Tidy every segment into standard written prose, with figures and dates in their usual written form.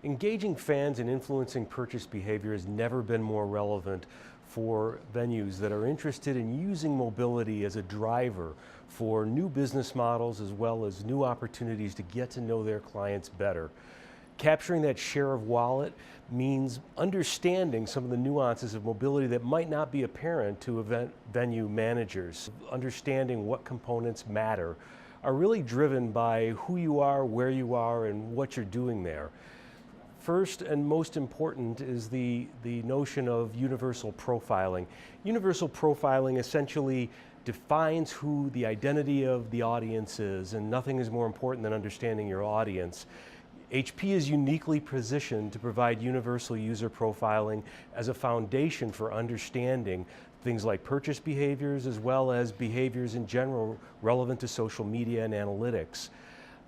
Engaging fans and influencing purchase behavior has never been more relevant for venues that are interested in using mobility as a driver for new business models as well as new opportunities to get to know their clients better. Capturing that share of wallet means understanding some of the nuances of mobility that might not be apparent to venue managers. Understanding what components matter are really driven by who you are, where you are, and what you're doing there. First and most important is the notion of universal profiling. Universal profiling essentially defines who the identity of the audience is, and nothing is more important than understanding your audience. HP is uniquely positioned to provide universal user profiling as a foundation for understanding things like purchase behaviors as well as behaviors in general relevant to social media and analytics.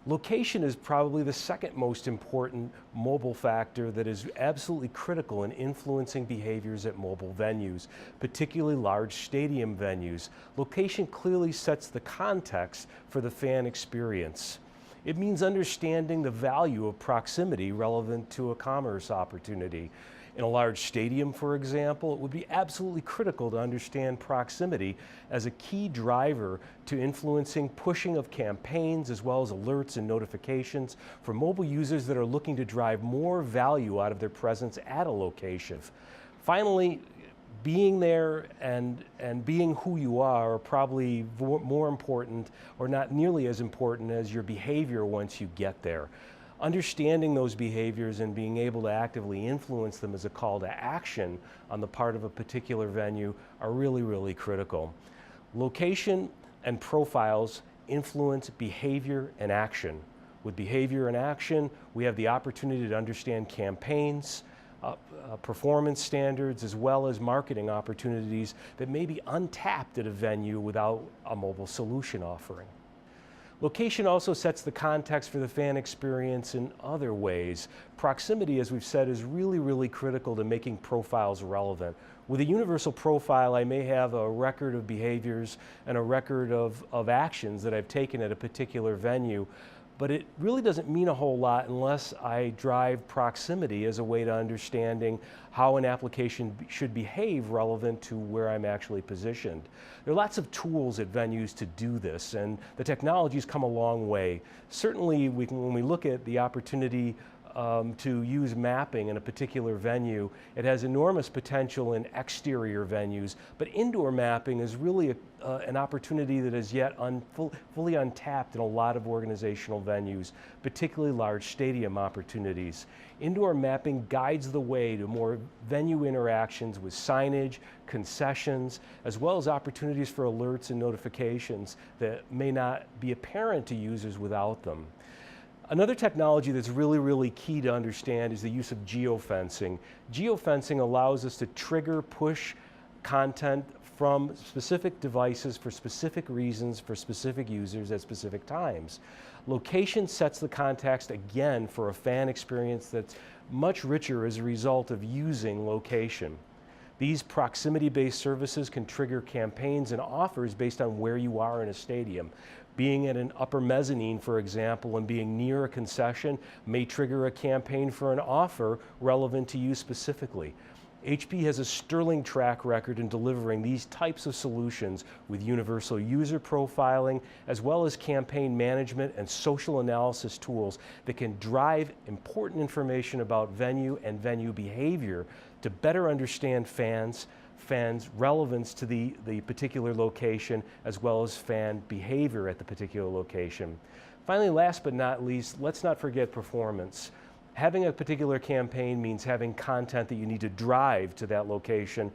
Location is probably the second most important mobile factor that is absolutely critical in influencing behaviors at mobile venues, particularly large stadium venues. Location clearly sets the context for the fan experience. It means understanding the value of proximity relevant to a commerce opportunity. In a large stadium, for example, it would be absolutely critical to understand proximity as a key driver to influencing pushing of campaigns as well as alerts and notifications for mobile users that are looking to drive more value out of their presence at a location. Finally, being there and being who you are probably more important or not nearly as important as your behavior once you get there. Understanding those behaviors and being able to actively influence them as a call to action on the part of a particular venue are really, really critical. Location and profiles influence behavior and action. With behavior and action, we have the opportunity to understand campaigns, performance standards, as well as marketing opportunities that may be untapped at a venue without a mobile solution offering. Location also sets the context for the fan experience in other ways. Proximity, as we've said, is really, really critical to making profiles relevant. With a universal profile, I may have a record of behaviors and a record of actions that I've taken at a particular venue, but it really doesn't mean a whole lot unless I drive proximity as a way to understanding how an application should behave relevant to where I'm actually positioned. There are lots of tools at venues to do this, and the technology's come a long way. Certainly, when we look at the opportunity to use mapping in a particular venue, it has enormous potential in exterior venues, but indoor mapping is really an opportunity that is yet fully untapped in a lot of organizational venues, particularly large stadium opportunities. Indoor mapping guides the way to more venue interactions with signage, concessions, as well as opportunities for alerts and notifications that may not be apparent to users without them. Another technology that's really, really key to understand is the use of geo-fencing. Geo-fencing allows us to trigger push content from specific devices for specific reasons for specific users at specific times. Location sets the context again for a fan experience that's much richer as a result of using location. These proximity-based services can trigger campaigns and offers based on where you are in a stadium. Being at an upper mezzanine, for example, and being near a concession may trigger a campaign for an offer relevant to you specifically. HP has a sterling track record in delivering these types of solutions with universal user profiling, as well as campaign management and social analysis tools that can drive important information about venue and venue behavior to better understand fans' relevance to the particular location, as well as fan behavior at the particular location. Finally, last but not least, let's not forget performance. Having a particular campaign means having content that you need to drive to that location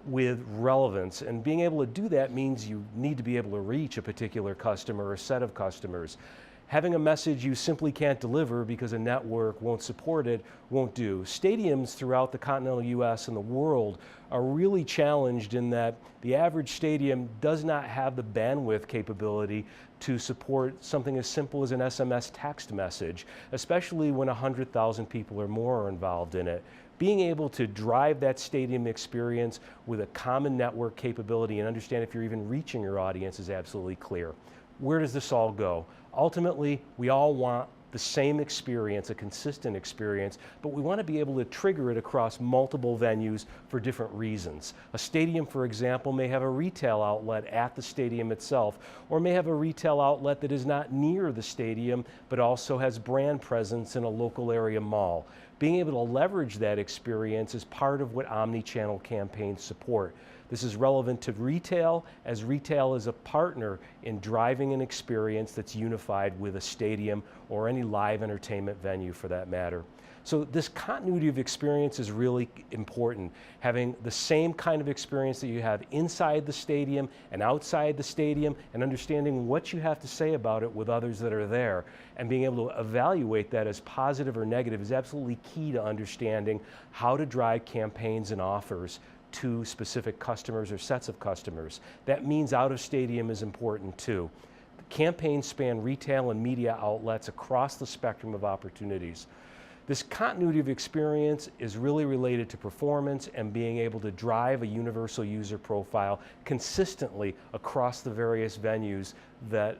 with relevance, and being able to do that means you need to be able to reach a particular customer or set of customers. Having a message you simply can't deliver because a network won't support it won't do. Stadiums throughout the continental US and the world are really challenged in that the average stadium does not have the bandwidth capability to support something as simple as an SMS text message, especially when 100,000 people or more are involved in it. Being able to drive that stadium experience with a common network capability and understand if you're even reaching your audience is absolutely clear. Where does this all go? Ultimately, we all want the same experience, a consistent experience, but we want to be able to trigger it across multiple venues for different reasons. A stadium, for example, may have a retail outlet at the stadium itself, or may have a retail outlet that is not near the stadium, but also has brand presence in a local area mall. Being able to leverage that experience is part of what omni-channel campaigns support. This is relevant to retail, as retail is a partner in driving an experience that's unified with a stadium or any live entertainment venue for that matter. So this continuity of experience is really important. Having the same kind of experience that you have inside the stadium and outside the stadium, and understanding what you have to say about it with others that are there, and being able to evaluate that as positive or negative is absolutely key to understanding how to drive campaigns and offers to specific customers or sets of customers. That means out of stadium is important too. Campaigns span retail and media outlets across the spectrum of opportunities. This continuity of experience is really related to performance and being able to drive a universal user profile consistently across the various venues that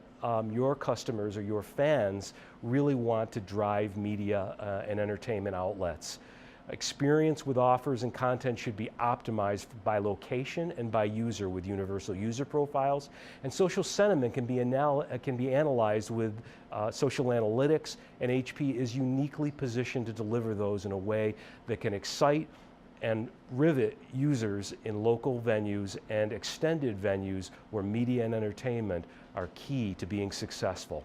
your customers or your fans really want to drive media and entertainment outlets. Experience with offers and content should be optimized by location and by user with universal user profiles. And social sentiment can be analyzed with social analytics, and HP is uniquely positioned to deliver those in a way that can excite and rivet users in local venues and extended venues where media and entertainment are key to being successful.